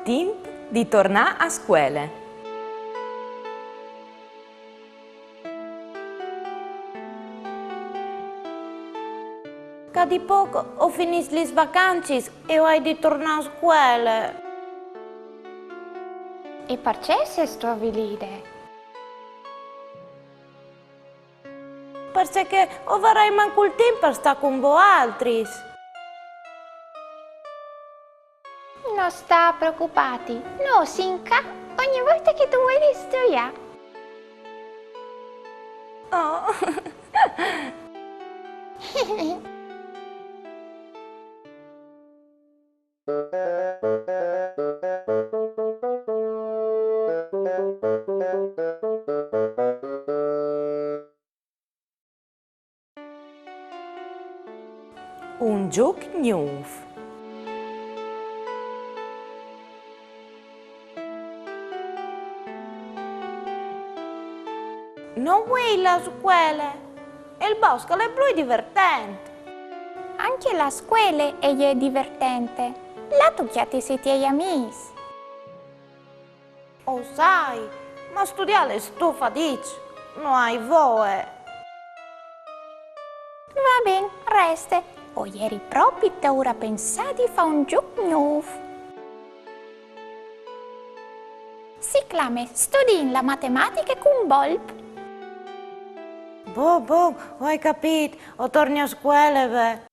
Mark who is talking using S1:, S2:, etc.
S1: tempo di tornare a scuola.
S2: Che di poco ho finito le vacanze e ho di tornare a scuola.
S3: E perché sei stabilite?
S2: Perché non vorrei manco il tempo per stare con voi altri.
S3: Non sta preoccupati, no, Sinca, ogni volta che tu vuoi studiare.
S2: Oh.
S1: Un gioco nuovo.
S2: Non vuoi la scuola? Il bosco è blu divertente.
S3: Anche la scuola è divertente. Là tu chiatti siete gli amici.
S2: Oh sai, ma studiare è stufa dici. Non hai voce.
S3: Va bene, resta. O ieri proprio ora pensate di fare un gioco nuovo. Si chiama Studi la matematica con Bolp.
S2: Boh, hai capito, o torni a scuola, beh.